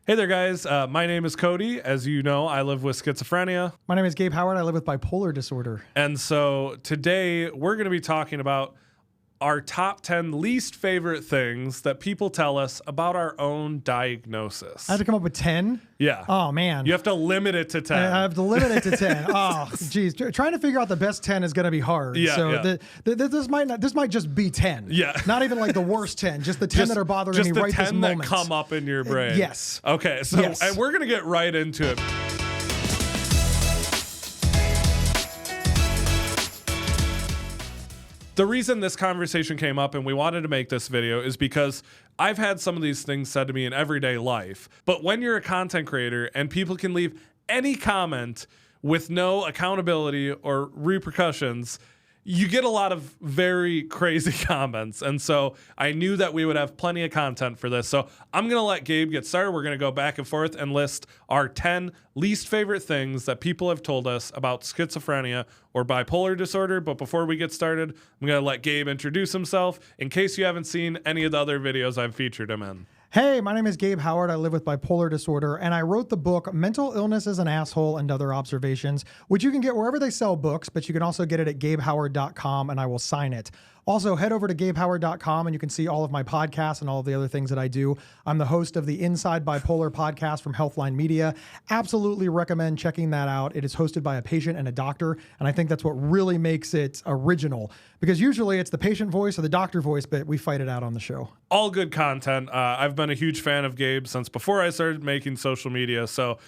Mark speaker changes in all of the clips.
Speaker 1: Hey there, guys. My name is Kody. As you know, I live with schizophrenia.
Speaker 2: My name is Gabe Howard. I live with bipolar disorder.
Speaker 1: And so today we're going to be talking about our top 10 least favorite things that people tell us about our own diagnosis.
Speaker 2: I had to come up with 10?
Speaker 1: Yeah.
Speaker 2: Oh, man.
Speaker 1: You have to limit it to 10.
Speaker 2: I have to limit it to 10. Oh, geez. Trying to figure out the best 10 is going to be hard.
Speaker 1: Yeah,
Speaker 2: so
Speaker 1: yeah.
Speaker 2: This might just be 10.
Speaker 1: Yeah.
Speaker 2: Not even like the worst 10, just the 10 that are bothering me right this moment.
Speaker 1: Just the 10 that come up in your brain.
Speaker 2: Yes.
Speaker 1: Okay, so
Speaker 2: Yes.
Speaker 1: And we're going to get right into it. The reason this conversation came up and we wanted to make this video is because I've had some of these things said to me in everyday life. But when you're a content creator and people can leave any comment with no accountability or repercussions, you get a lot of very crazy comments. And so I knew that we would have plenty of content for this. So I'm going to let Gabe get started. We're going to go back and forth and list our 10 least favorite things that people have told us about schizophrenia or bipolar disorder. But before we get started, I'm going to let Gabe introduce himself in case you haven't seen any of the other videos I've featured him in.
Speaker 2: Hey, my name is Gabe Howard. I live with bipolar disorder, and I wrote the book Mental Illness is an Asshole and Other Observations, which you can get wherever they sell books, but you can also get it at gabehoward.com, and I will sign it. Also, head over to gabehoward.com and you can see all of my podcasts and all of the other things that I do. I'm the host of the Inside Bipolar podcast from Healthline Media. Absolutely recommend checking that out. It is hosted by a patient and a doctor, and I think that's what really makes it original, because usually it's the patient voice or the doctor voice, but we fight it out on the show.
Speaker 1: All good content. I've been a huge fan of Gabe since before I started making social media. So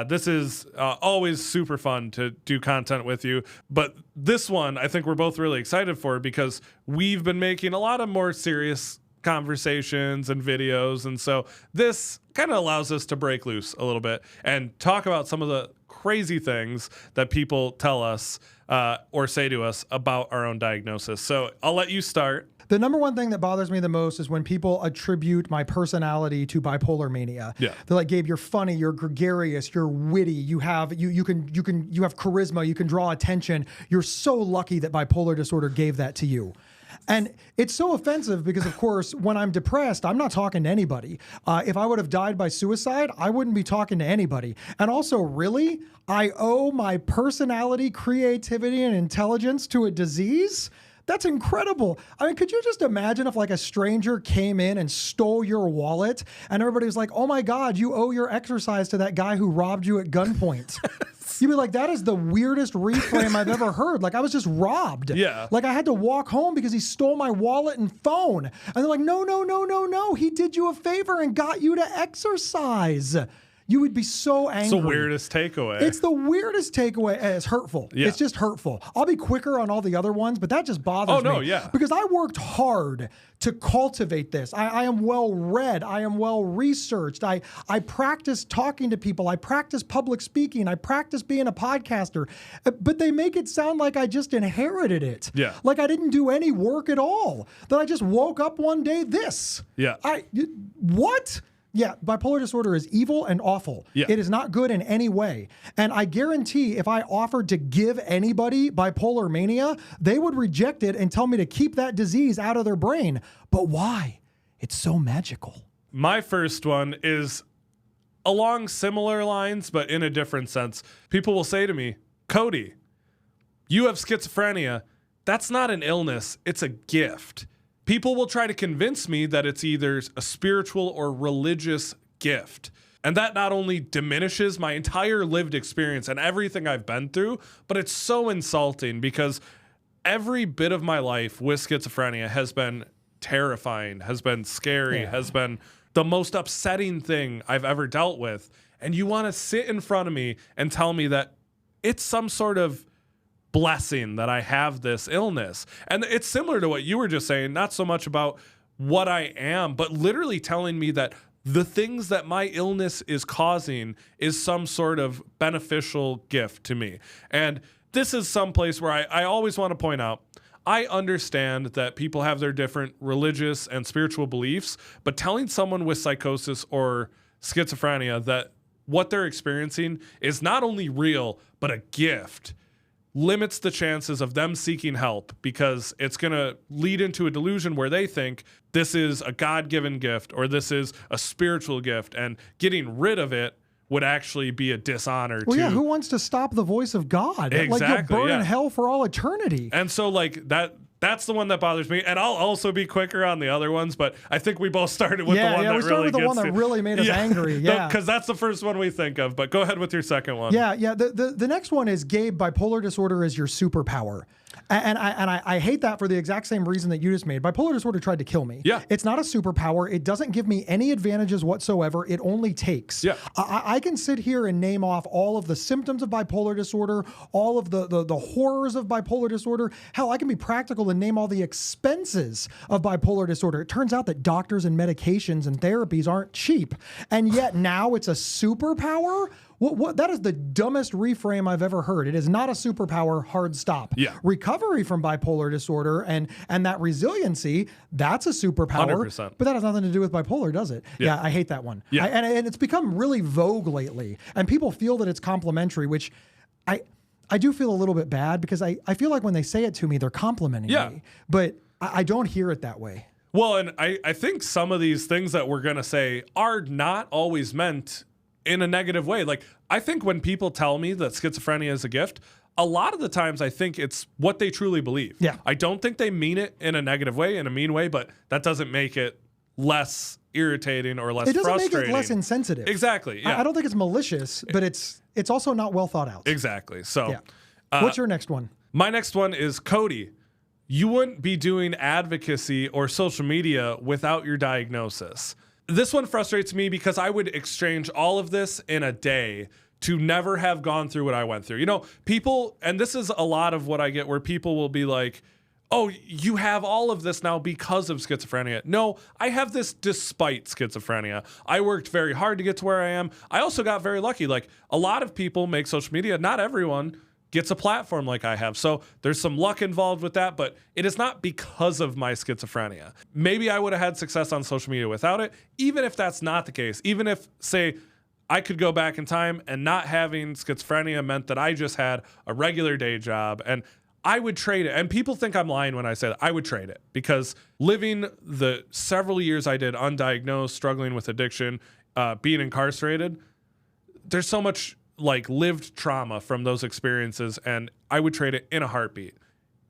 Speaker 1: this is always super fun to do content with you. But this one, I think we're both really excited for because we've been making a lot of more serious conversations and videos. And so this kind of allows us to break loose a little bit and talk about some of the crazy things that people tell us or say to us about our own diagnosis. So I'll let you start.
Speaker 2: The number one thing that bothers me the most is when people attribute my personality to bipolar mania.
Speaker 1: Yeah.
Speaker 2: They're like, Gabe, you're funny, you're gregarious, you're witty, you have charisma, you can draw attention. You're so lucky that bipolar disorder gave that to you. And it's so offensive because, of course, when I'm depressed, I'm not talking to anybody. If I would have died by suicide, I wouldn't be talking to anybody. And also, really, I owe my personality, creativity, and intelligence to a disease? That's incredible. I mean, could you just imagine if like a stranger came in and stole your wallet and everybody was like, oh my God, you owe your exercise to that guy who robbed you at gunpoint. You'd be like, that is the weirdest reframe I've ever heard. Like I was just robbed.
Speaker 1: Yeah.
Speaker 2: Like I had to walk home because he stole my wallet and phone. And they're like, no. He did you a favor and got you to exercise. You would be so angry.
Speaker 1: It's the weirdest takeaway.
Speaker 2: It's the weirdest takeaway. It's hurtful.
Speaker 1: Yeah.
Speaker 2: It's just hurtful. I'll be quicker on all the other ones, but that just bothers me.
Speaker 1: Oh, no, yeah.
Speaker 2: Because I worked hard to cultivate this. I am well read. I am well researched. I practice talking to people. I practice public speaking. I practice being a podcaster. But they make it sound like I just inherited it.
Speaker 1: Yeah.
Speaker 2: Like I didn't do any work at all. That I just woke up one day this.
Speaker 1: Yeah.
Speaker 2: What? Yeah, bipolar disorder is evil and awful.
Speaker 1: Yeah.
Speaker 2: It is not good in any way. And I guarantee if I offered to give anybody bipolar mania, they would reject it and tell me to keep that disease out of their brain. But why? It's so magical.
Speaker 1: My first one is along similar lines, but in a different sense. People will say to me, Kody, you have schizophrenia. That's not an illness. It's a gift. People will try to convince me that it's either a spiritual or religious gift. And that not only diminishes my entire lived experience and everything I've been through, but it's so insulting because every bit of my life with schizophrenia has been terrifying, has been scary, has been the most upsetting thing I've ever dealt with. And you want to sit in front of me and tell me that it's some sort of blessing that I have this illness. And it's similar to what you were just saying, not so much about what I am, but literally telling me that the things that my illness is causing is some sort of beneficial gift to me. And this is some place where I always want to point out, I understand that people have their different religious and spiritual beliefs, but telling someone with psychosis or schizophrenia that what they're experiencing is not only real, but a gift limits the chances of them seeking help because it's going to lead into a delusion where they think this is a God-given gift or this is a spiritual gift, and getting rid of it would actually be a dishonor
Speaker 2: Well,
Speaker 1: to...
Speaker 2: yeah, who wants to stop the voice of God?
Speaker 1: Exactly,
Speaker 2: like, you'll burn in hell for all eternity.
Speaker 1: And so, like, that's the one that bothers me. And I'll also be quicker on the other ones, but I think we both started with the one that really
Speaker 2: we started with the one that really made us angry. Yeah,
Speaker 1: because that's the first one we think of. But go ahead with your second one.
Speaker 2: Yeah. The next one is, Gabe, bipolar disorder is your superpower. And I hate that for the exact same reason that you just made. Bipolar disorder tried to kill me.
Speaker 1: Yeah.
Speaker 2: It's not a superpower. It doesn't give me any advantages whatsoever. It only takes.
Speaker 1: Yeah.
Speaker 2: I can sit here and name off all of the symptoms of bipolar disorder, all of the horrors of bipolar disorder. Hell, I can be practical and name all the expenses of bipolar disorder. It turns out that doctors and medications and therapies aren't cheap. And yet now it's a superpower? That is the dumbest reframe I've ever heard. It is not a superpower, hard stop.
Speaker 1: Yeah.
Speaker 2: Recovery from bipolar disorder and that resiliency, that's a superpower.
Speaker 1: 100%.
Speaker 2: But that has nothing to do with bipolar, does it? Yeah, I hate that one.
Speaker 1: Yeah.
Speaker 2: And it's become really vogue lately. And people feel that it's complimentary, which I do feel a little bit bad because I feel like when they say it to me, they're complimenting me. But I don't hear it that way.
Speaker 1: Well, and I think some of these things that we're going to say are not always meant in a negative way. Like, I think when people tell me that schizophrenia is a gift, a lot of the times I think it's what they truly believe.
Speaker 2: Yeah.
Speaker 1: I don't think they mean it in a negative way, in a mean way, but that doesn't make it less irritating or less frustrating.
Speaker 2: It doesn't make it less insensitive.
Speaker 1: Exactly. Yeah.
Speaker 2: I don't think it's malicious, but it's also not well thought out.
Speaker 1: Exactly. So,
Speaker 2: What's your next one?
Speaker 1: My next one is Kody. You wouldn't be doing advocacy or social media without your diagnosis. This one frustrates me because I would exchange all of this in a day to never have gone through what I went through. You know, people, and this is a lot of what I get where people will be like, oh, you have all of this now because of schizophrenia. No, I have this despite schizophrenia. I worked very hard to get to where I am. I also got very lucky. Like, a lot of people make social media. Not everyone gets a platform like I have. So there's some luck involved with that, but it is not because of my schizophrenia. Maybe I would have had success on social media without it. Even if that's not the case, even if, say, I could go back in time and not having schizophrenia meant that I just had a regular day job, and I would trade it. And people think I'm lying when I say that. I would trade it because living the several years I did undiagnosed, struggling with addiction, being incarcerated, there's so much like lived trauma from those experiences, and I would trade it in a heartbeat.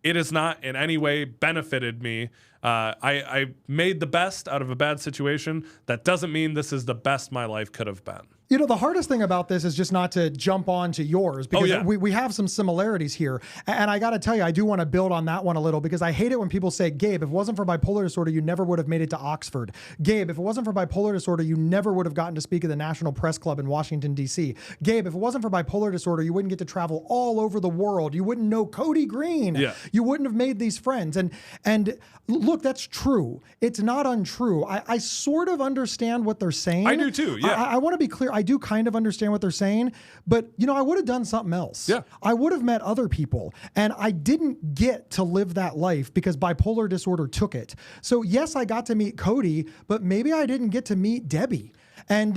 Speaker 1: It has not in any way benefited me. I made the best out of a bad situation. That doesn't mean this is the best my life could have been.
Speaker 2: You know, the hardest thing about this is just not to jump on to yours because we have some similarities here. And I got to tell you, I do want to build on that one a little because I hate it when people say, Gabe, if it wasn't for bipolar disorder, you never would have made it to Oxford. Gabe, if it wasn't for bipolar disorder, you never would have gotten to speak at the National Press Club in Washington, D.C. Gabe, if it wasn't for bipolar disorder, you wouldn't get to travel all over the world. You wouldn't know Kody Green.
Speaker 1: Yeah.
Speaker 2: You wouldn't have made these friends. And look, that's true. It's not untrue. I sort of understand what they're saying.
Speaker 1: I do too, yeah.
Speaker 2: I want to be clear. I do kind of understand what they're saying, but you know, I would have done something else.
Speaker 1: Yeah.
Speaker 2: I would have met other people, and I didn't get to live that life because bipolar disorder took it. So yes, I got to meet Kody, but maybe I didn't get to meet Debbie. And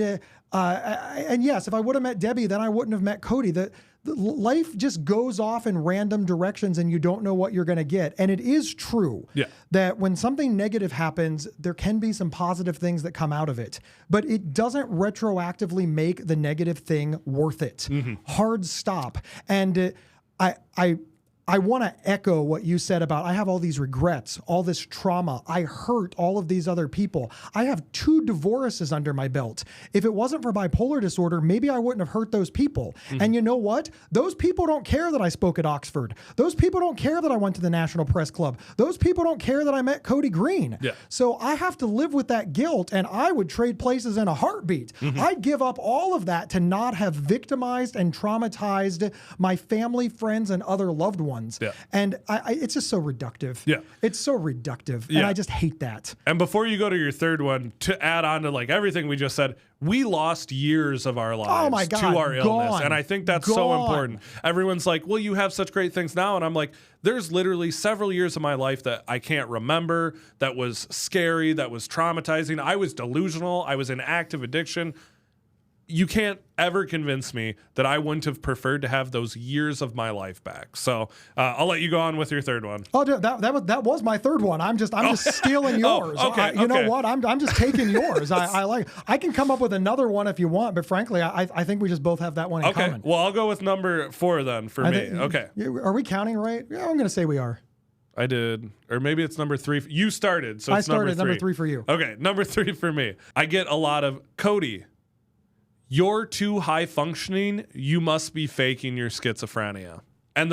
Speaker 2: yes, if I would have met Debbie, then I wouldn't have met Kody. The life just goes off in random directions and you don't know what you're going to get. And it is true that when something negative happens, there can be some positive things that come out of it, but it doesn't retroactively make the negative thing worth it. Hard stop. And I want to echo what you said about I have all these regrets, all this trauma. I hurt all of these other people. I have 2 divorces under my belt. If it wasn't for bipolar disorder, maybe I wouldn't have hurt those people. And you know what? Those people don't care that I spoke at Oxford. Those people don't care that I went to the National Press Club. Those people don't care that I met Kody Green.
Speaker 1: Yeah.
Speaker 2: So I have to live with that guilt, and I would trade places in a heartbeat. I'd give up all of that to not have victimized and traumatized my family, friends, and other loved ones.
Speaker 1: Yeah.
Speaker 2: And it's just so reductive.
Speaker 1: Yeah.
Speaker 2: It's so reductive.
Speaker 1: Yeah.
Speaker 2: And I just hate that.
Speaker 1: And before you go to your third one, to add on to like everything we just said, we lost years of our lives to our illness. And I think that's so important. Everyone's like, well, you have such great things now. And I'm like, there's literally several years of my life that I can't remember, that was scary, that was traumatizing. I was delusional. I was in active addiction. you can't ever convince me that I wouldn't have preferred to have those years of my life back. So I'll let you go on with your third one.
Speaker 2: Oh, dude, that was my third one. I'm just stealing yours.
Speaker 1: Okay,
Speaker 2: you know what? I'm just taking yours. I can come up with another one if you want, but frankly, I think we just both have that one in common.
Speaker 1: Well, I'll go with number 4 then for me. Okay.
Speaker 2: Are we counting right? Yeah, I'm going to say we are.
Speaker 1: I did. Or maybe it's number 3. You started, so
Speaker 2: I
Speaker 1: it's
Speaker 2: started
Speaker 1: number 3.
Speaker 2: number 3 for you.
Speaker 1: Okay, number 3 for me. I get a lot of, Kody, you're too high functioning. You must be faking your schizophrenia. And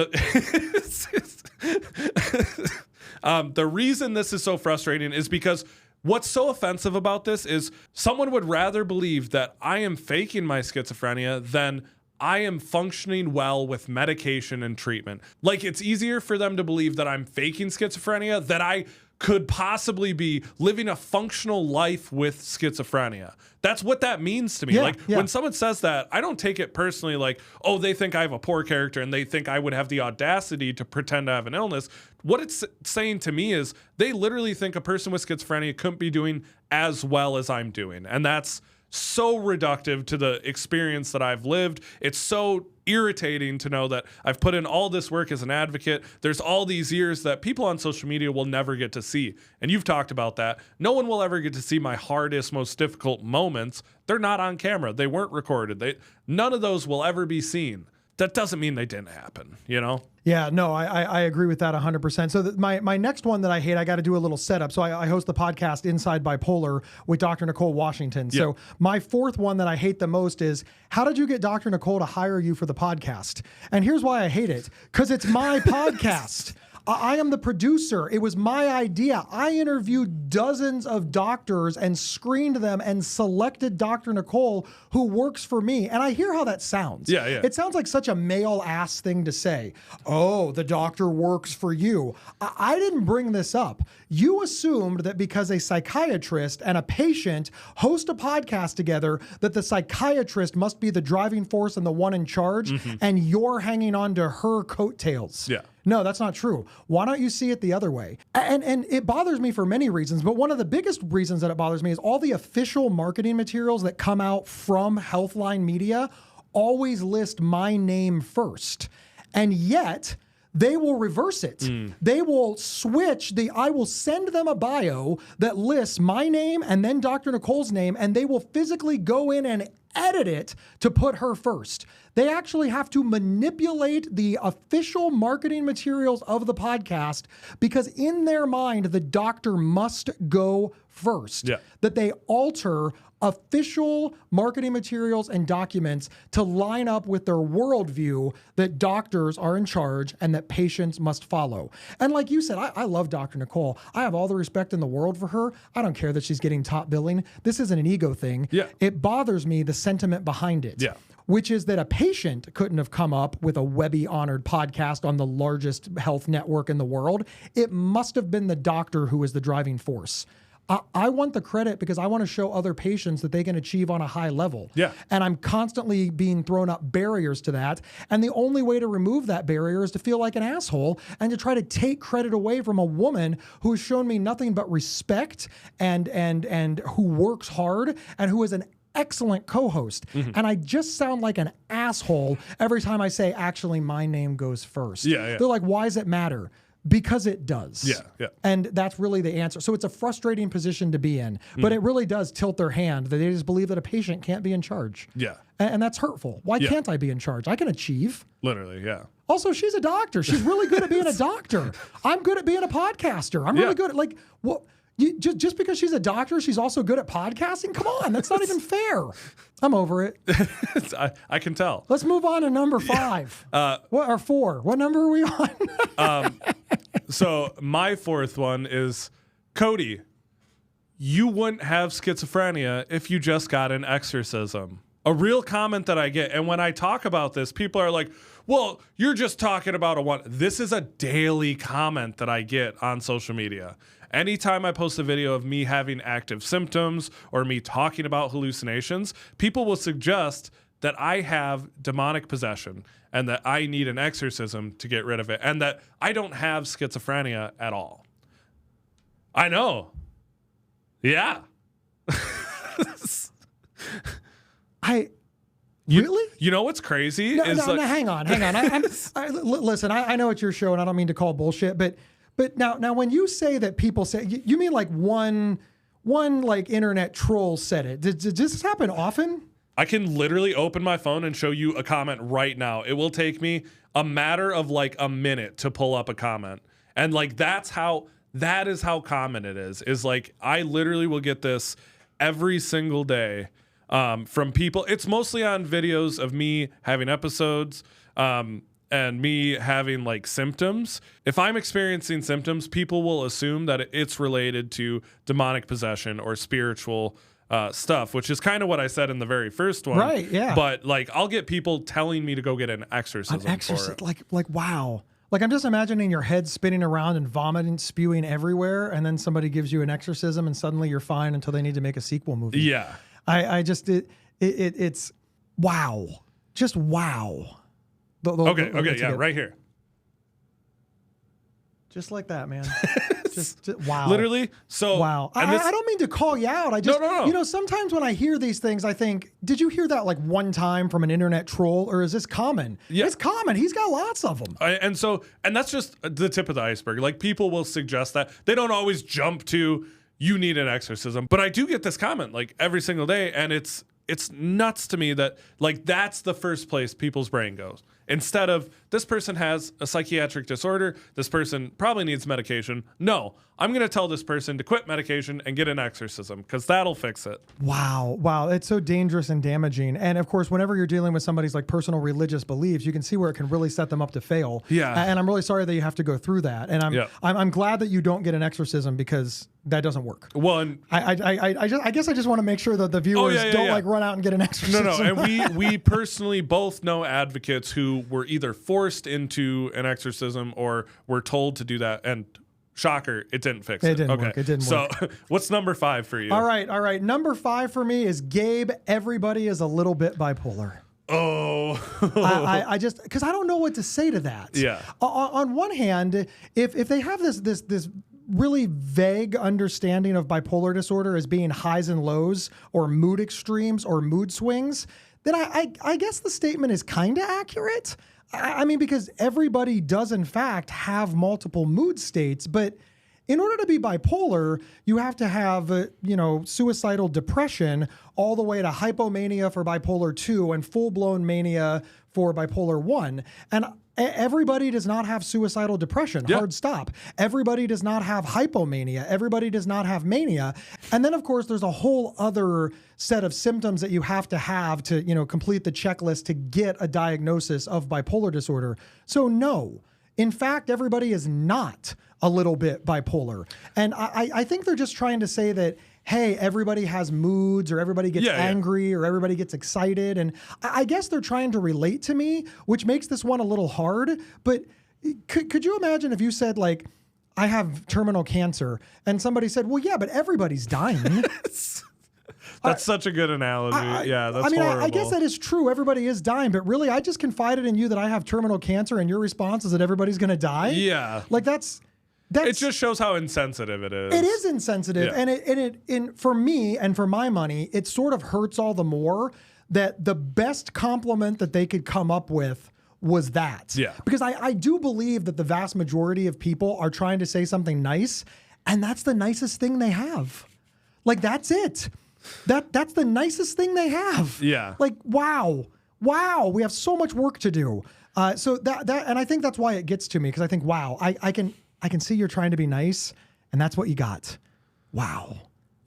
Speaker 1: the reason this is so frustrating is because what's so offensive about this is someone would rather believe that I am faking my schizophrenia than I am functioning well with medication and treatment. Like, it's easier for them to believe that I'm faking schizophrenia than I could possibly be living a functional life with schizophrenia. That's what that means to me. When someone says that, I don't take it personally like, oh, they think I have a poor character and they think I would have the audacity to pretend I have an illness. What it's saying to me is they literally think a person with schizophrenia couldn't be doing as well as I'm doing. And that's so reductive to the experience that I've lived. It's so irritating to know that I've put in all this work as an advocate. There's all these years that people on social media will never get to see. And you've talked about that. No one will ever get to see my hardest, most difficult moments. They're not on camera. They weren't recorded. None of those will ever be seen. That doesn't mean they didn't happen, you know?
Speaker 2: Yeah, no, I agree with that 100%. So my next one that I hate, I got to do a little setup. So I host the podcast Inside Bipolar with Dr. Nicole Washington.
Speaker 1: Yeah.
Speaker 2: So my fourth one that I hate the most is, how did you get Dr. Nicole to hire you for the podcast? And here's why I hate it. Because it's my podcast. I am the producer. It was my idea. I interviewed dozens of doctors and screened them and selected Dr. Nicole, who works for me. And I hear how that sounds.
Speaker 1: Yeah.
Speaker 2: It sounds like such a male ass thing to say. Oh, the doctor works for you. I didn't bring this up. You assumed that because a psychiatrist and a patient host a podcast together, that the psychiatrist must be the driving force and the one in charge, and you're hanging on to her coattails.
Speaker 1: Yeah.
Speaker 2: No, that's not true. Why don't you see it the other way? And it bothers me for many reasons, but one of the biggest reasons that it bothers me is all the official marketing materials that come out from Healthline Media always list my name first. And yet they will reverse it. They will switch I will send them a bio that lists my name and then Dr. Nicole's name, and they will physically go in and edit it to put her first. They actually have to manipulate the official marketing materials of the podcast because in their mind, the doctor must go first.
Speaker 1: Yeah.
Speaker 2: That they alter official marketing materials and documents to line up with their worldview that doctors are in charge and that patients must follow. And like you said, I love Dr. Nicole. I have all the respect in the world for her. I don't care that she's getting top billing. This isn't an ego thing.
Speaker 1: Yeah.
Speaker 2: It bothers me, the sentiment behind it.
Speaker 1: Yeah.
Speaker 2: Which is that a patient couldn't have come up with a Webby-honored podcast on the largest health network in the world. It must have been the doctor who was the driving force. I want the credit because I want to show other patients that they can achieve on a high level.
Speaker 1: Yeah.
Speaker 2: And I'm constantly being thrown up barriers to that. And the only way to remove that barrier is to feel like an asshole and to try to take credit away from a woman who has shown me nothing but respect and who works hard and who is an excellent co-host. And I just sound like an asshole every time I say, actually, my name goes first.
Speaker 1: Yeah.
Speaker 2: They're like, why does it matter? Because it does.
Speaker 1: Yeah.
Speaker 2: And that's really the answer. So it's a frustrating position to be in, but it really does tilt their hand that they just believe that a patient can't be in charge.
Speaker 1: Yeah.
Speaker 2: And that's hurtful. Why can't I be in charge? I can achieve.
Speaker 1: Literally, yeah.
Speaker 2: Also, she's a doctor. She's really good at being a doctor. I'm good at being a podcaster. I'm really good at what? Just because she's a doctor, she's also good at podcasting? Come on, that's not even fair. I'm over it.
Speaker 1: I can tell.
Speaker 2: Let's move on to number 5. Or 4. What number are we on?
Speaker 1: So my fourth one is, Kody, you wouldn't have schizophrenia if you just got an exorcism. A real comment that I get, and when I talk about this, people are like, well, you're just talking about a one. This is a daily comment that I get on social media. Anytime I post a video of me having active symptoms or me talking about hallucinations, people will suggest that I have demonic possession and that I need an exorcism to get rid of it and that I don't have schizophrenia at all. I know. Yeah.
Speaker 2: Really?
Speaker 1: You know what's crazy?
Speaker 2: No, hang on. Listen, I know it's your show, and I don't mean to call bullshit, but now when you say that people say, you mean like one like internet troll said it. Does this happen often?
Speaker 1: I can literally open my phone and show you a comment right now. It will take me a matter of like a minute to pull up a comment, and like that is how common it is. Is like I literally will get this every single day. From people. It's mostly on videos of me having episodes and me having like symptoms. If I'm experiencing symptoms, people will assume that it's related to demonic possession or spiritual stuff, which is kind of what I said in the very first one.
Speaker 2: Right, yeah.
Speaker 1: But like I'll get people telling me to go get an exorcism. For it.
Speaker 2: Like wow. Like I'm just imagining your head spinning around and vomiting, spewing everywhere, and then somebody gives you an exorcism and suddenly you're fine until they need to make a sequel movie.
Speaker 1: Yeah.
Speaker 2: It's wow. Just wow.
Speaker 1: Okay, yeah, right here.
Speaker 2: Just like that, man. just wow.
Speaker 1: Literally. So
Speaker 2: wow. I don't mean to call you out.
Speaker 1: No.
Speaker 2: You know, sometimes when I hear these things, I think, did you hear that like one time from an internet troll, or is this common?
Speaker 1: Yeah.
Speaker 2: It's common. He's got lots of them.
Speaker 1: And that's just the tip of the iceberg. Like people will suggest that. They don't always jump to you need an exorcism. But I do get this comment like every single day, and it's nuts to me that like that's the first place people's brain goes. Instead of this person has a psychiatric disorder, this person probably needs medication. No, I'm going to tell this person to quit medication and get an exorcism because that'll fix it.
Speaker 2: Wow. It's so dangerous and damaging. And of course, whenever you're dealing with somebody's like personal religious beliefs, you can see where it can really set them up to fail.
Speaker 1: Yeah.
Speaker 2: And I'm really sorry that you have to go through that. And I'm glad that you don't get an exorcism because that doesn't work.
Speaker 1: Well, and
Speaker 2: I guess I just want to make sure that the viewers don't like run out and get an exorcism.
Speaker 1: No. And we personally both know advocates who were either forced into an exorcism or were told to do that. And shocker, it didn't fix it.
Speaker 2: It didn't work. It didn't work.
Speaker 1: So what's number 5 for you?
Speaker 2: All right. Number 5 for me is Gabe. Everybody is a little bit bipolar.
Speaker 1: Oh,
Speaker 2: I just because I don't know what to say to that.
Speaker 1: Yeah.
Speaker 2: On one hand, if they have this really vague understanding of bipolar disorder as being highs and lows or mood extremes or mood swings, then I guess the statement is kind of accurate. I mean, because everybody does in fact have multiple mood states, but in order to be bipolar, you have to have, suicidal depression all the way to hypomania for bipolar 2 and full-blown mania for bipolar 1. And everybody does not have suicidal depression.
Speaker 1: Yep.
Speaker 2: Hard stop. Everybody does not have hypomania. Everybody does not have mania. And then, of course, there's a whole other set of symptoms that you have to, complete the checklist to get a diagnosis of bipolar disorder. So no, in fact, everybody is not a little bit bipolar. And I think they're just trying to say that, hey, everybody has moods or everybody gets angry or everybody gets excited. And I guess they're trying to relate to me, which makes this one a little hard. But could you imagine if you said, like, I have terminal cancer and somebody said, well, yeah, but everybody's dying.
Speaker 1: That's such a good analogy. That's horrible.
Speaker 2: I guess that is true. Everybody is dying. But really, I just confided in you that I have terminal cancer and your response is that everybody's going to die?
Speaker 1: Yeah.
Speaker 2: Like, that's
Speaker 1: it just shows how insensitive it is.
Speaker 2: It is insensitive. Yeah. And for me and for my money, it sort of hurts all the more that the best compliment that they could come up with was that.
Speaker 1: Yeah.
Speaker 2: Because I do believe that the vast majority of people are trying to say something nice, and that's the nicest thing they have. Like, that's it. That's the nicest thing they have.
Speaker 1: Yeah.
Speaker 2: Like, wow, we have so much work to do. So that and I think that's why it gets to me, because I think, wow, I can see you're trying to be nice, and that's what you got. Wow.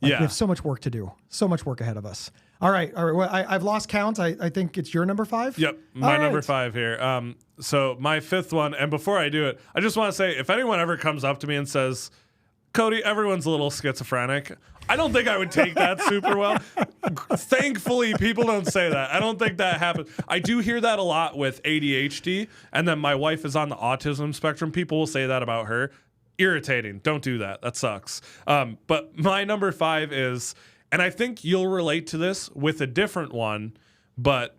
Speaker 2: We have so much work to do. So much work ahead of us. All right. Well, I've lost count. I think it's your number 5.
Speaker 1: Yep. My number 5 here. So my 5th one, and before I do it, I just want to say, if anyone ever comes up to me and says, Kody, everyone's a little schizophrenic, I don't think I would take that super well. Thankfully, people don't say that. I don't think that happens. I do hear that a lot with ADHD, and then my wife is on the autism spectrum. People will say that about her. Irritating. Don't do that. That sucks. But my number 5 is, and I think you'll relate to this with a different one, but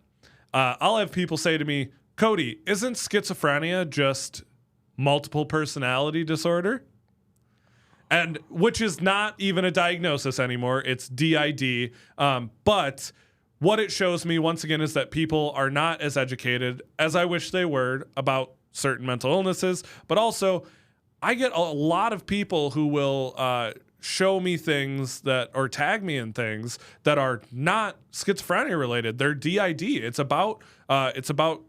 Speaker 1: I'll have people say to me, Kody, isn't schizophrenia just multiple personality disorder? And which is not even a diagnosis anymore. It's DID. But what it shows me, once again, is that people are not as educated as I wish they were about certain mental illnesses. But also, I get a lot of people who will show me things or tag me in things that are not schizophrenia related. They're DID. It's about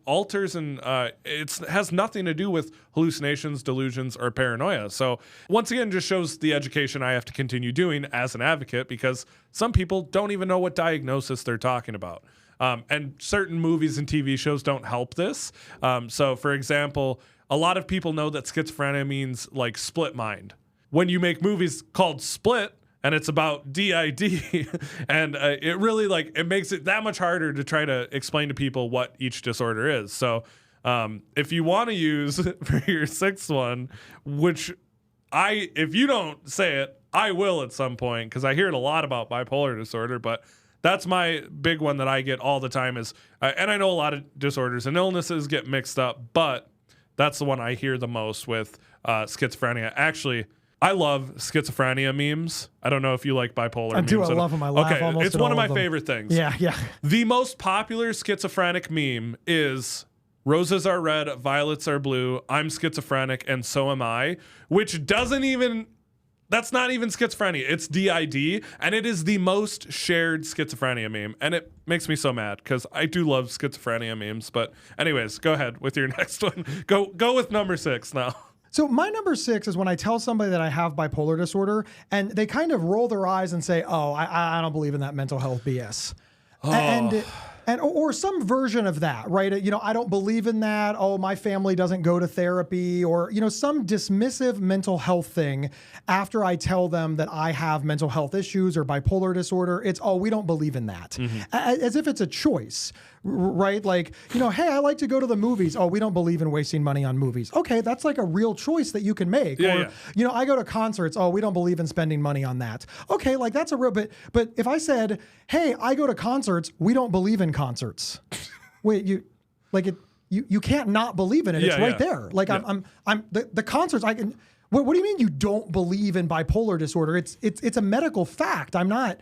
Speaker 1: alters, and it has nothing to do with hallucinations, delusions, or paranoia. So once again, just shows the education I have to continue doing as an advocate, because some people don't even know what diagnosis they're talking about. And certain movies and TV shows don't help this. So for example, a lot of people know that schizophrenia means like split mind. When you make movies called Split and it's about DID, and it really it makes it that much harder to try to explain to people what each disorder is. So if you want to use for your sixth one, which if you don't say it, I will at some point, because I hear it a lot about bipolar disorder, but that's my big one that I get all the time is, and I know a lot of disorders and illnesses get mixed up, but that's the one I hear the most with schizophrenia. Actually, I love schizophrenia memes. I don't know if you like bipolar memes.
Speaker 2: I love them. I laugh almost
Speaker 1: it's
Speaker 2: at
Speaker 1: one of
Speaker 2: all
Speaker 1: my
Speaker 2: them.
Speaker 1: favorite things.
Speaker 2: Yeah.
Speaker 1: The most popular schizophrenic meme is roses are red, violets are blue, I'm schizophrenic, and so am I, which that's not even schizophrenia. It's DID, and it is the most shared schizophrenia meme. And it makes me so mad, because I do love schizophrenia memes. But anyways, go ahead with your next one. Go with number 6 now.
Speaker 2: So my number 6 is when I tell somebody that I have bipolar disorder, and they kind of roll their eyes and say, "Oh, I don't believe in that mental health BS," or some version of that, right? I don't believe in that. Oh, my family doesn't go to therapy, or some dismissive mental health thing. After I tell them that I have mental health issues or bipolar disorder, it's, "Oh, we don't believe in that," as if it's a choice. Right? Like, hey, I like to go to the movies. "Oh, we don't believe in wasting money on movies." Okay, that's like a real choice that you can make.
Speaker 1: Yeah,
Speaker 2: or, I go to concerts. "Oh, we don't believe in spending money on that." Okay, like that's a real bit. But if I said, "Hey, I go to concerts. We don't believe in concerts." Wait, you can't not believe in it. It's right there. Like I'm the concerts I can. What do you mean you don't believe in bipolar disorder? It's a medical fact. I'm not.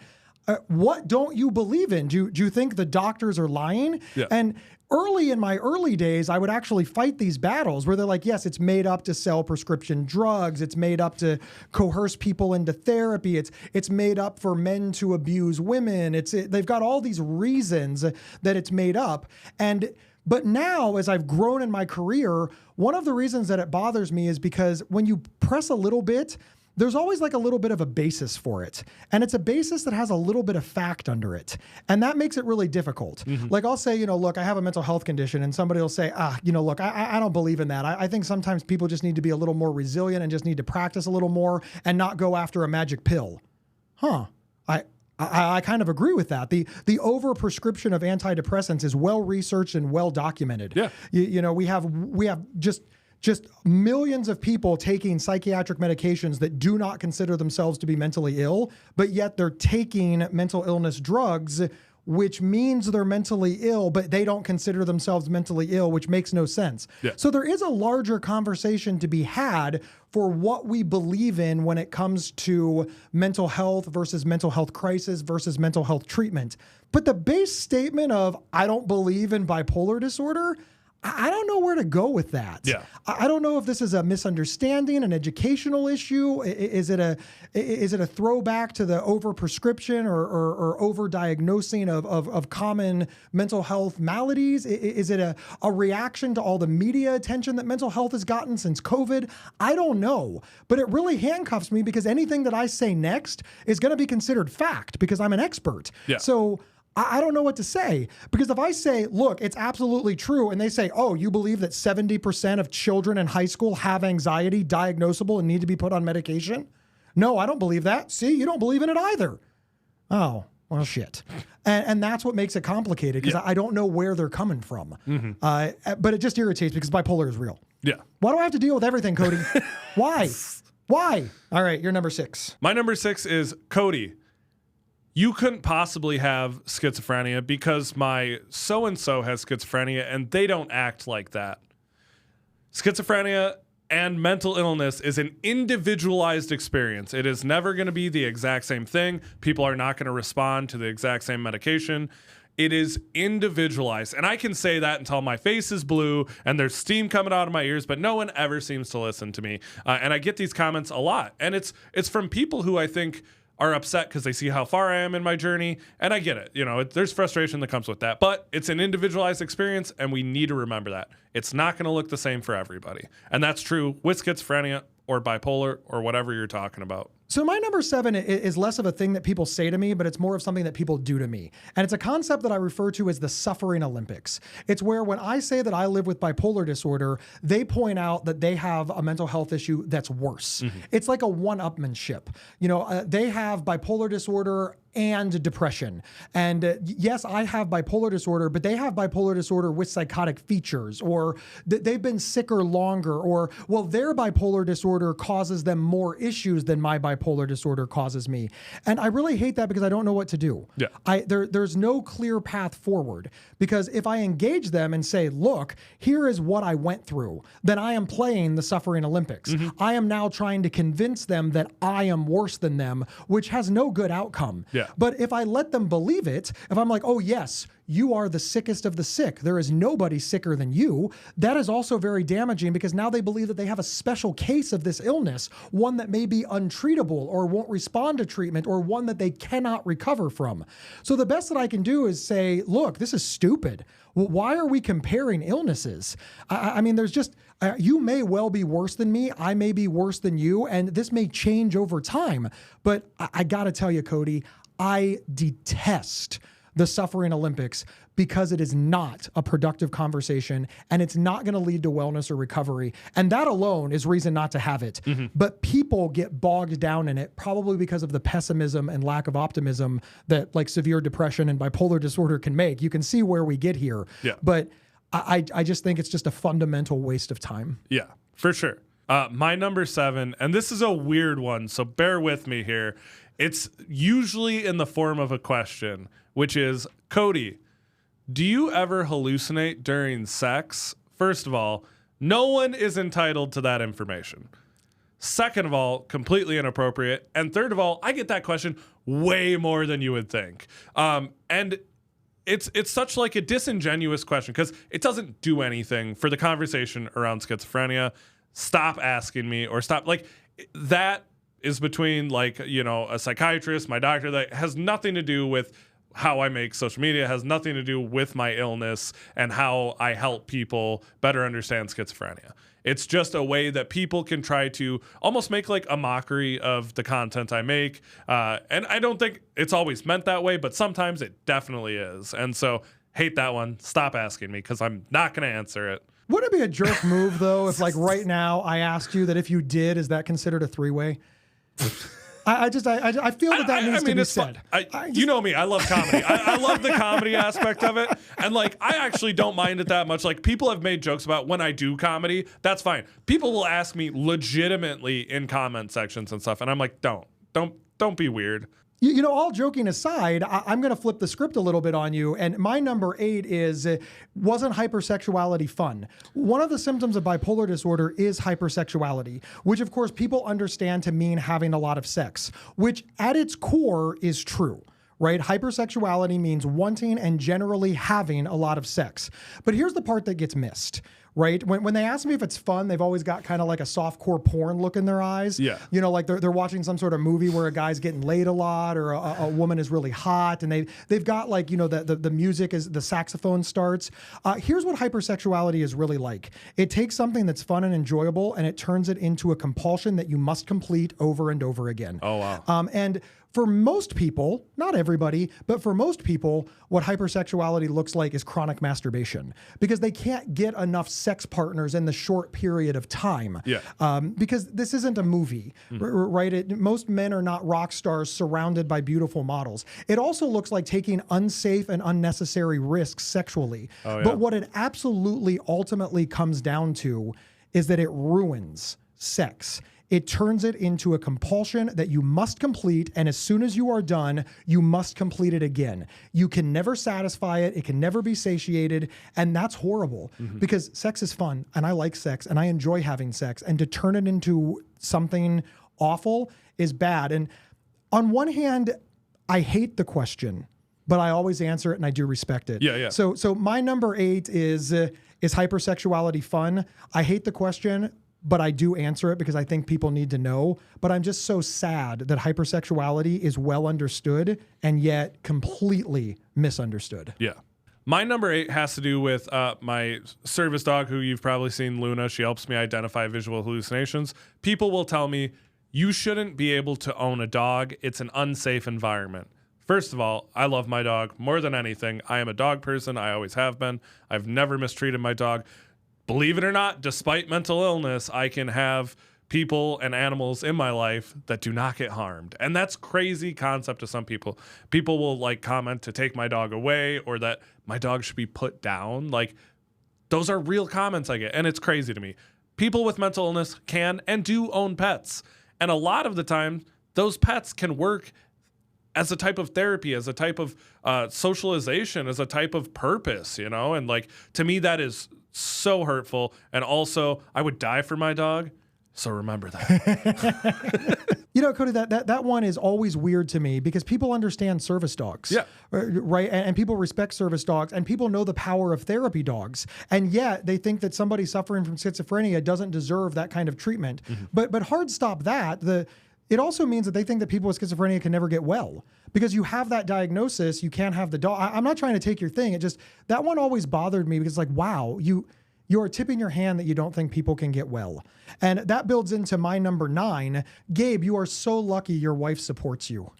Speaker 2: What don't you believe in? Do you think the doctors are lying?
Speaker 1: Yeah.
Speaker 2: And in my early days, I would actually fight these battles where they're like, yes, it's made up to sell prescription drugs. It's made up to coerce people into therapy. It's made up for men to abuse women. They've got all these reasons that it's made up. But now, as I've grown in my career, one of the reasons that it bothers me is because when you press a little bit, there's always like a little bit of a basis for it. And it's a basis that has a little bit of fact under it. And that makes it really difficult. Mm-hmm. Like I'll say, look, I have a mental health condition, and somebody will say, look, I don't believe in that. I think sometimes people just need to be a little more resilient and just need to practice a little more and not go after a magic pill. I kind of agree with that. The overprescription of antidepressants is well researched and well documented.
Speaker 1: Yeah.
Speaker 2: We have just millions of people taking psychiatric medications that do not consider themselves to be mentally ill, but yet they're taking mental illness drugs, which means they're mentally ill, but they don't consider themselves mentally ill, which makes no sense.
Speaker 1: Yeah.
Speaker 2: So there is a larger conversation to be had for what we believe in when it comes to mental health versus mental health crisis versus mental health treatment. But the base statement of, "I don't believe in bipolar disorder," I don't know where to go with that.
Speaker 1: Yeah.
Speaker 2: I don't know if this is a misunderstanding, an educational issue. Is it a throwback to the overprescription or overdiagnosing of common mental health maladies? Is it a reaction to all the media attention that mental health has gotten since COVID? I don't know. But it really handcuffs me, because anything that I say next is going to be considered fact because I'm an expert.
Speaker 1: Yeah.
Speaker 2: So I don't know what to say, because if I say, look, it's absolutely true, and they say, "Oh, you believe that 70% of children in high school have anxiety, diagnosable, and need to be put on medication?" "No, I don't believe that." "See, you don't believe in it either." "Oh, well, shit." And that's what makes it complicated, because I don't know where they're coming from. Mm-hmm. But it just irritates me, because bipolar is real.
Speaker 1: Yeah.
Speaker 2: Why do I have to deal with everything, Kody? Why? All right, you're number 6.
Speaker 1: My number 6 is Kody. You couldn't possibly have schizophrenia because my so-and-so has schizophrenia and they don't act like that. Schizophrenia and mental illness is an individualized experience. It is never going to be the exact same thing. People are not going to respond to the exact same medication. It is individualized. And I can say that until my face is blue and there's steam coming out of my ears, but no one ever seems to listen to me. And I get these comments a lot. And it's from people who I think are upset because they see how far I am in my journey. And I get it. You know, there's frustration that comes with that. But it's an individualized experience, and we need to remember that. It's not going to look the same for everybody. And that's true with schizophrenia or bipolar or whatever you're talking about.
Speaker 2: So my number 7 is less of a thing that people say to me, but it's more of something that people do to me. And it's a concept that I refer to as the suffering Olympics. It's where when I say that I live with bipolar disorder, they point out that they have a mental health issue that's worse. It's like a one-upmanship. You know, they have bipolar disorder and depression. And yes, I have bipolar disorder, but they have bipolar disorder with psychotic features, or they've been sicker longer, or, well, their bipolar disorder causes them more issues than my bipolar disorder causes me. And I really hate that because I don't know what to do.
Speaker 1: Yeah.
Speaker 2: There's no clear path forward, because if I engage them and say, look, here is what I went through, then I am playing the suffering Olympics. I am now trying to convince them that I am worse than them, which has no good outcome.
Speaker 1: Yeah.
Speaker 2: But if I let them believe it, if I'm like, oh yes, you are the sickest of the sick, there is nobody sicker than you, that is also very damaging, because now they believe that they have a special case of this illness, one that may be untreatable or won't respond to treatment, or one that they cannot recover from. So the best that I can do is say, look, this is stupid. Well, why are we comparing illnesses? I mean, there's just, you may well be worse than me. I may be worse than you. And this may change over time. But I got to tell you, Kody, I detest the suffering Olympics, because it is not a productive conversation, and it's not going to lead to wellness or recovery. And that alone is reason not to have it. But people get bogged down in it, probably because of the pessimism and lack of optimism that like severe depression and bipolar disorder can make. You can see where we get here.
Speaker 1: Yeah.
Speaker 2: But I just think it's just a fundamental waste of time.
Speaker 1: Yeah, for sure. My number 7, and this is a weird one, so bear with me here. It's usually in the form of a question, which is, Kody, do you ever hallucinate during sex? First of all, no one is entitled to that information. Second of all, completely inappropriate. And third of all, I get that question way more than you would think. And it's such like a disingenuous question, because it doesn't do anything for the conversation around schizophrenia. Stop asking me, or stop. Like, that is between, like, you know, a psychiatrist, my doctor. That has nothing to do with how I make social media, has nothing to do with my illness and how I help people better understand schizophrenia. It's just a way that people can try to almost make like a mockery of the content I make. And I don't think it's always meant that way, but sometimes it definitely is. And so, hate that one. Stop asking me, because I'm not going to answer it.
Speaker 2: Wouldn't it be a jerk move, though, if like right now I asked you that if you did, is that considered a three-way? I feel that needs to be said.
Speaker 1: You know me, I love comedy. I love the comedy aspect of it. And like, I actually don't mind it that much. Like, people have made jokes about when I do comedy, that's fine. People will ask me legitimately in comment sections and stuff. And I'm like, don't be weird.
Speaker 2: You know, all joking aside, I'm going to flip the script a little bit on you. And my number 8 is, wasn't hypersexuality fun? One of the symptoms of bipolar disorder is hypersexuality, which of course people understand to mean having a lot of sex, which at its core is true. Right? Hypersexuality means wanting and generally having a lot of sex. But here's the part that gets missed. Right? When they ask me if it's fun, they've always got kind of like a softcore porn look in their eyes.
Speaker 1: Yeah.
Speaker 2: You know, like they're watching some sort of movie where a guy's getting laid a lot, or a woman is really hot, and they've got like, you know, the music is, the saxophone starts. Here's what hypersexuality is really like. It takes something that's fun and enjoyable, and it turns it into a compulsion that you must complete over and over again.
Speaker 1: Oh, wow.
Speaker 2: And for most people, not everybody, but for most people, what hypersexuality looks like is chronic masturbation, because they can't get enough sex partners in the short period of time.
Speaker 1: Yeah.
Speaker 2: Because this isn't a movie, right? Most men are not rock stars surrounded by beautiful models. It also looks like taking unsafe and unnecessary risks sexually.
Speaker 1: Oh, yeah.
Speaker 2: But what it absolutely ultimately comes down to is that it ruins sex. It turns it into a compulsion that you must complete, and as soon as you are done, you must complete it again. You can never satisfy it. It can never be satiated, and that's horrible, because sex is fun, and I like sex, and I enjoy having sex, and to turn it into something awful is bad. And on one hand, I hate the question, but I always answer it and I do respect it.
Speaker 1: Yeah.
Speaker 2: So my number 8 is hypersexuality fun? I hate the question, but I do answer it because I think people need to know. But I'm just so sad that hypersexuality is well understood and yet completely misunderstood.
Speaker 1: Yeah. My number 8 has to do with my service dog, who you've probably seen, Luna. She helps me identify visual hallucinations. People will tell me, you shouldn't be able to own a dog. It's an unsafe environment. First of all, I love my dog more than anything. I am a dog person. I always have been. I've never mistreated my dog. Believe it or not, despite mental illness, I can have people and animals in my life that do not get harmed. And that's crazy concept to some people. People will like comment to take my dog away or that my dog should be put down. Like, those are real comments I get, and it's crazy to me. People with mental illness can and do own pets. And a lot of the time, those pets can work as a type of therapy, as a type of socialization, as a type of purpose, you know? And like, to me, that is so hurtful. And also, I would die for my dog. So remember that.
Speaker 2: You know, Kody, that one is always weird to me because people understand service dogs.
Speaker 1: Yeah.
Speaker 2: Right. And people respect service dogs and people know the power of therapy dogs. And yet they think that somebody suffering from schizophrenia doesn't deserve that kind of treatment. Mm-hmm. But hard stop that. It also means that they think that people with schizophrenia can never get well because you have that diagnosis. You can't have the dog. I'm not trying to take your thing. That one always bothered me because it's like, wow, you're tipping your hand that you don't think people can get well. And that builds into my number 9. Gabe, you are so lucky your wife supports you.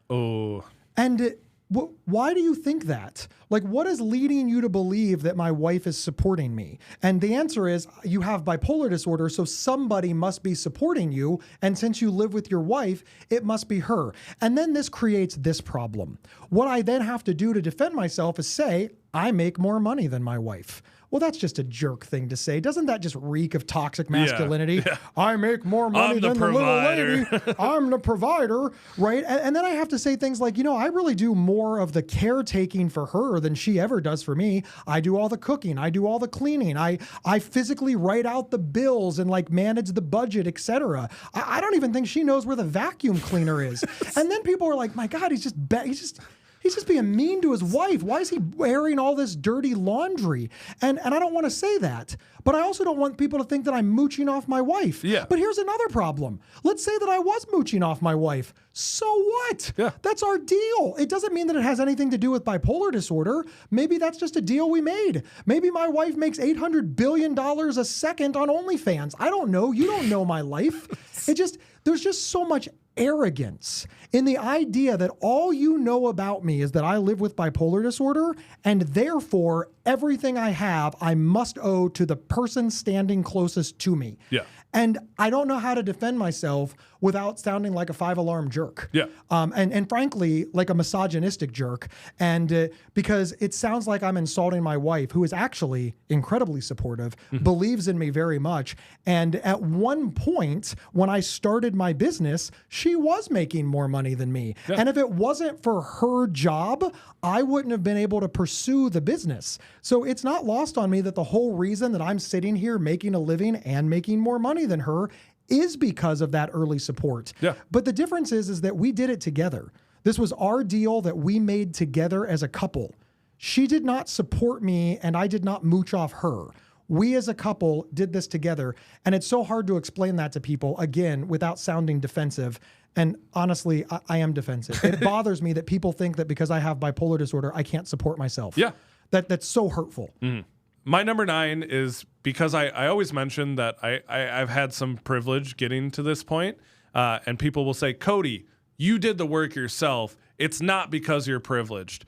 Speaker 1: Oh.
Speaker 2: And why do you think that? Like, what is leading you to believe that my wife is supporting me? And the answer is you have bipolar disorder, so somebody must be supporting you. And since you live with your wife, it must be her. And then this creates this problem. What I then have to do to defend myself is say, I make more money than my wife. Well, that's just a jerk thing to say. Doesn't that just reek of toxic masculinity? Yeah. I make more money than the little lady. I'm the provider, right? And then I have to say things like, I really do more of the caretaking for her than she ever does for me. I do all the cooking. I do all the cleaning. I physically write out the bills and like manage the budget, etc. I don't even think she knows where the vacuum cleaner is. And then people are like, my God, he's just being mean to his wife. Why is he wearing all this dirty laundry? And I don't want to say that, but I also don't want people to think that I'm mooching off my wife.
Speaker 1: Yeah.
Speaker 2: But here's another problem. Let's say that I was mooching off my wife. So what?
Speaker 1: Yeah.
Speaker 2: That's our deal. It doesn't mean that it has anything to do with bipolar disorder. Maybe that's just a deal we made. Maybe my wife makes $800 billion a second on OnlyFans. I don't know. You don't know my life. There's just so much arrogance in the idea that all you know about me is that I live with bipolar disorder, and therefore everything I have, I must owe to the person standing closest to me.
Speaker 1: Yeah.
Speaker 2: And I don't know how to defend myself without sounding like a 5-alarm jerk.
Speaker 1: Yeah.
Speaker 2: And frankly, like a misogynistic jerk. And because it sounds like I'm insulting my wife, who is actually incredibly supportive, believes in me very much. And at one point, when I started my business, she was making more money than me. Yeah. And if it wasn't for her job, I wouldn't have been able to pursue the business. So it's not lost on me that the whole reason that I'm sitting here making a living and making more money than her is because of that early support.
Speaker 1: Yeah.
Speaker 2: But the difference is that we did it together. This was our deal that we made together as a couple. She did not support me and I did not mooch off her. We as a couple did this together. And it's so hard to explain that to people, again, without sounding defensive. And honestly, I am defensive. It bothers me that people think that because I have bipolar disorder, I can't support myself.
Speaker 1: Yeah.
Speaker 2: That's so hurtful.
Speaker 1: Mm. My number 9 is because I always mention that I've had some privilege getting to this point, and people will say, Kody, you did the work yourself. It's not because you're privileged.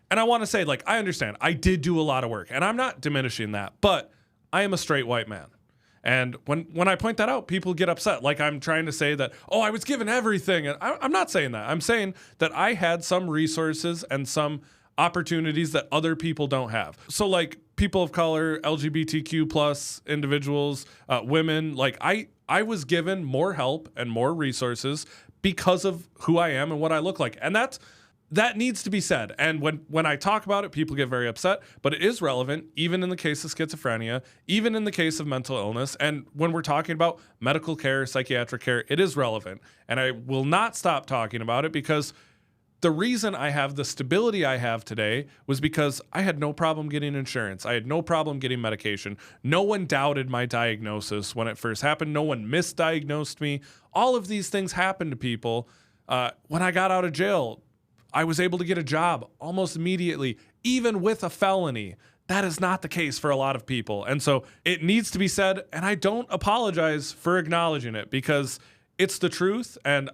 Speaker 1: And I want to say, like, I understand. I did do a lot of work, and I'm not diminishing that, but I am a straight white man. And when I point that out, people get upset. Like I'm trying to say that, I was given everything. And I'm not saying that. I'm saying that I had some resources and some opportunities that other people don't have. So like people of color, LGBTQ plus individuals, women, like I was given more help and more resources because of who I am and what I look like. And that needs to be said. And when I talk about it, people get very upset, but it is relevant, even in the case of schizophrenia, even in the case of mental illness. And when we're talking about medical care, psychiatric care, it is relevant. And I will not stop talking about it because The reason I have the stability I have today was because I had no problem getting insurance. I had no problem getting medication. No one doubted my diagnosis when it first happened. No one misdiagnosed me. All of these things happened to people. When I got out of jail, I was able to get a job almost immediately, even with a felony. That is not the case for a lot of people. And so it needs to be said, and I don't apologize for acknowledging it because it's the truth, and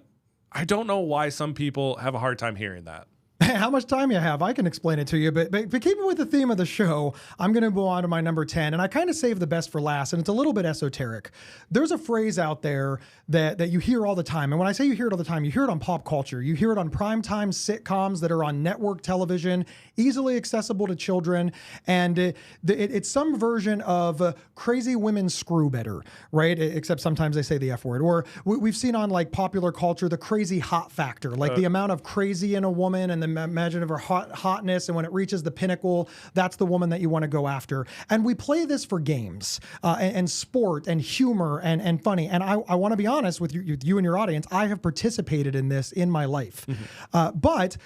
Speaker 1: I don't know why some people have a hard time hearing that.
Speaker 2: How much time you have? I can explain it to you, but keeping with the theme of the show, I'm going to go on to my number 10, and I kind of saved the best for last, and it's a little bit esoteric. There's a phrase out there that you hear all the time, and when I say you hear it all the time, you hear it on pop culture. You hear it on primetime sitcoms that are on network television, easily accessible to children, and it's some version of crazy women screw better, right? Except sometimes they say the F word. Or we've seen on like popular culture the crazy hot factor, like the amount of crazy in a woman and the imagine of her hotness, and when it reaches the pinnacle, that's the woman that you want to go after. And we play this for games and sport and humor and funny. And I want to be honest with you and your audience. I have participated in this in my life, but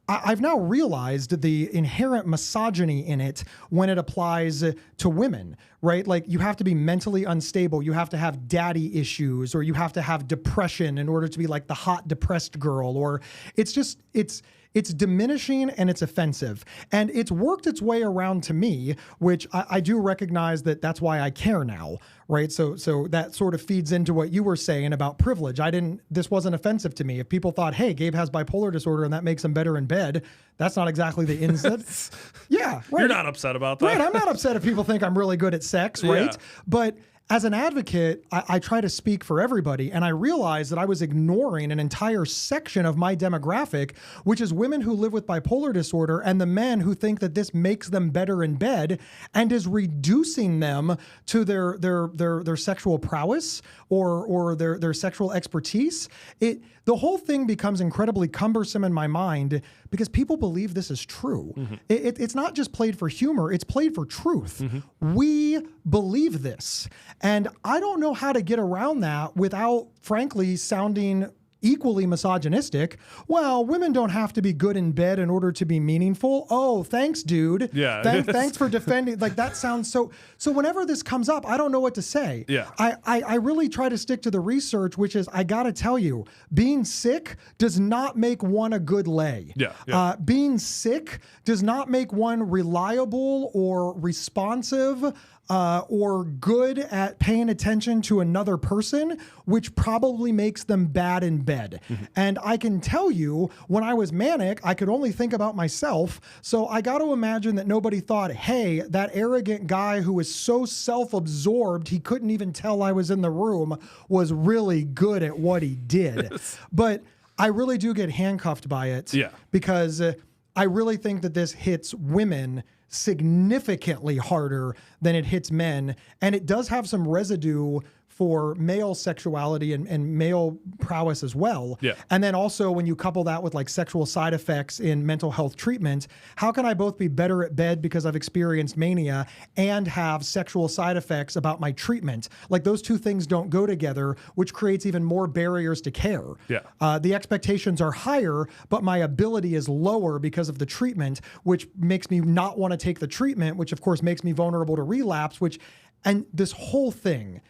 Speaker 2: I've now realized the inherent misogyny in it when it applies to women, right? Like you have to be mentally unstable. You have to have daddy issues, or you have to have depression in order to be like the hot depressed girl, or it's diminishing and it's offensive. And it's worked its way around to me, which I do recognize that's why I care now, right? So that sort of feeds into what you were saying about privilege. This wasn't offensive to me. If people thought, hey, Gabe has bipolar disorder and that makes him better in bed, that's not exactly the insight. Yeah, right.
Speaker 1: You're not upset about that.
Speaker 2: Right, I'm not upset if people think I'm really good at sex, right?
Speaker 1: Yeah.
Speaker 2: But as an advocate, I try to speak for everybody, and I realized that I was ignoring an entire section of my demographic, which is women who live with bipolar disorder and the men who think that this makes them better in bed and is reducing them to their sexual prowess or their sexual expertise. The whole thing becomes incredibly cumbersome in my mind because people believe this is true. Mm-hmm. It's not just played for humor, it's played for truth. Mm-hmm. We believe this. And I don't know how to get around that without, frankly, sounding equally misogynistic. Well, women don't have to be good in bed in order to be meaningful. Oh, thanks, dude.
Speaker 1: Yeah.
Speaker 2: Thanks for defending. Like that sounds so whenever this comes up, I don't know what to say.
Speaker 1: Yeah.
Speaker 2: I really try to stick to the research, which is, I got to tell you, being sick does not make one a good lay.
Speaker 1: Yeah.
Speaker 2: Being sick does not make one reliable or responsive or good at paying attention to another person, which probably makes them bad in bed. Mm-hmm. And I can tell you, when I was manic, I could only think about myself. So I got to imagine that nobody thought, hey, that arrogant guy who was so self-absorbed he couldn't even tell I was in the room was really good at what he did. But I really do get handcuffed by it.
Speaker 1: Yeah.
Speaker 2: Because I really think that this hits women significantly harder than it hits men. And it does have some residue for male sexuality and male prowess as well.
Speaker 1: Yeah.
Speaker 2: And then also when you couple that with like sexual side effects in mental health treatment, how can I both be better at bed because I've experienced mania and have sexual side effects about my treatment? Like those two things don't go together, which creates even more barriers to care.
Speaker 1: Yeah.
Speaker 2: The expectations are higher, but my ability is lower because of the treatment, which makes me not want to take the treatment, which of course makes me vulnerable to relapse, and this whole thing,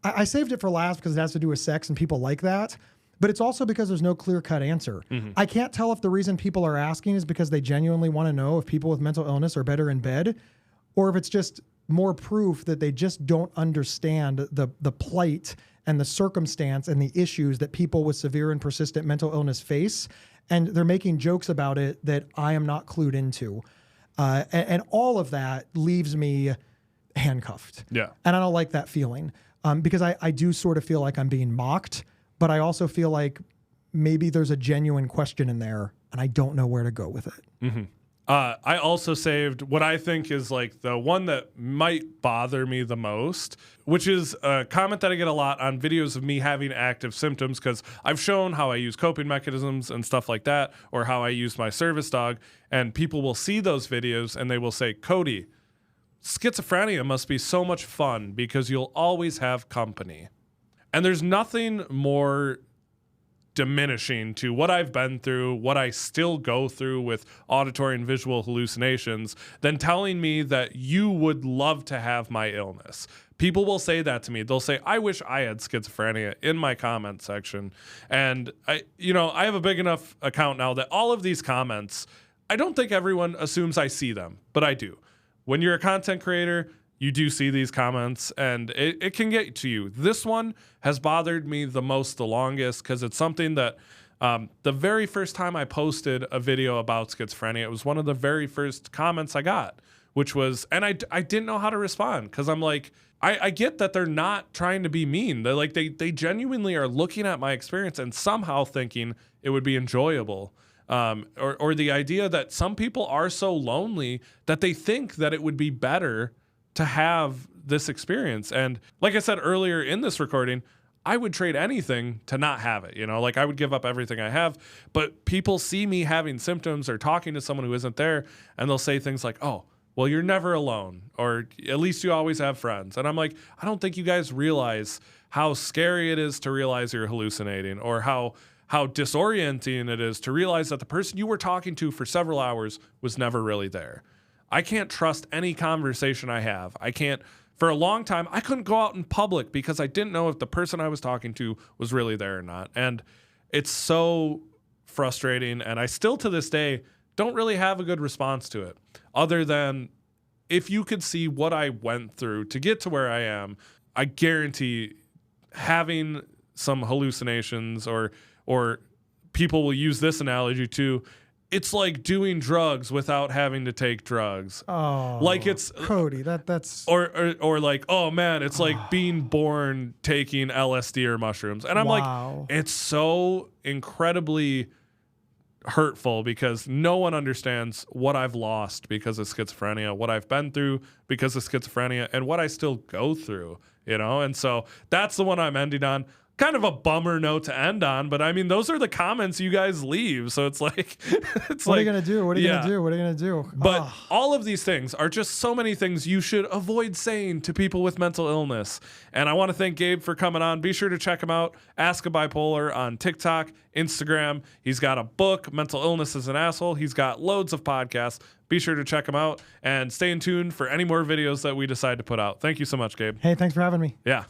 Speaker 2: I saved it for last because it has to do with sex and people like that, but it's also because there's no clear-cut answer. Mm-hmm. I can't tell if the reason people are asking is because they genuinely want to know if people with mental illness are better in bed, or if it's just more proof that they just don't understand the plight and the circumstance and the issues that people with severe and persistent mental illness face, and they're making jokes about it that I am not clued into. And all of that leaves me handcuffed.
Speaker 1: Yeah.
Speaker 2: And I don't like that feeling. Because I do sort of feel like I'm being mocked, but I also feel like maybe there's a genuine question in there and I don't know where to go with it.
Speaker 1: Mm-hmm. I also saved what I think is like the one that might bother me the most, which is a comment that I get a lot on videos of me having active symptoms, because I've shown how I use coping mechanisms and stuff like that, or how I use my service dog, and people will see those videos and they will say, Kody, schizophrenia must be so much fun because you'll always have company. And there's nothing more diminishing to what I've been through, what I still go through with auditory and visual hallucinations, than telling me that you would love to have my illness. People will say that to me. They'll say, I wish I had schizophrenia, in my comment section. And I have a big enough account now that all of these comments, I don't think everyone assumes I see them, but I do. When you're a content creator, you do see these comments, and it can get to you. This one has bothered me the longest, because it's something that the very first time I posted a video about schizophrenia, it was one of the very first comments I got, which was, and I didn't know how to respond, because I'm like, I get that they're not trying to be mean. They're like, they genuinely are looking at my experience and somehow thinking it would be enjoyable. Or the idea that some people are so lonely that they think that it would be better to have this experience. And like I said earlier in this recording, I would trade anything to not have it. Like I would give up everything I have, but people see me having symptoms or talking to someone who isn't there, and they'll say things like, oh, well, you're never alone, or at least you always have friends. And I'm like, I don't think you guys realize how scary it is to realize you're hallucinating, or how disorienting it is to realize that the person you were talking to for several hours was never really there. I can't trust any conversation I have. For a long time, I couldn't go out in public because I didn't know if the person I was talking to was really there or not. And it's so frustrating. And I still, to this day, don't really have a good response to it, other than if you could see what I went through to get to where I am, I guarantee having some hallucinations, or people will use this analogy too, it's like doing drugs without having to take drugs.
Speaker 2: Oh,
Speaker 1: like it's
Speaker 2: Kody. That's
Speaker 1: or like, oh man, it's like being born taking LSD or mushrooms. And I'm
Speaker 2: wow.
Speaker 1: like, it's so incredibly hurtful, because no one understands what I've lost because of schizophrenia, what I've been through because of schizophrenia, and what I still go through, And so that's the one I'm ending on. Kind of a bummer note to end on, but I mean, those are the comments you guys leave. So it's like,
Speaker 2: what are you going to do? What are you going to do? What are you going to do?
Speaker 1: But all of these things are just so many things you should avoid saying to people with mental illness. And I want to thank Gabe for coming on. Be sure to check him out. Ask a Bipolar on TikTok, Instagram. He's got a book, Mental Illness is an Asshole. He's got loads of podcasts. Be sure to check him out and stay in tune for any more videos that we decide to put out. Thank you so much, Gabe.
Speaker 2: Hey, thanks for having me.
Speaker 1: Yeah.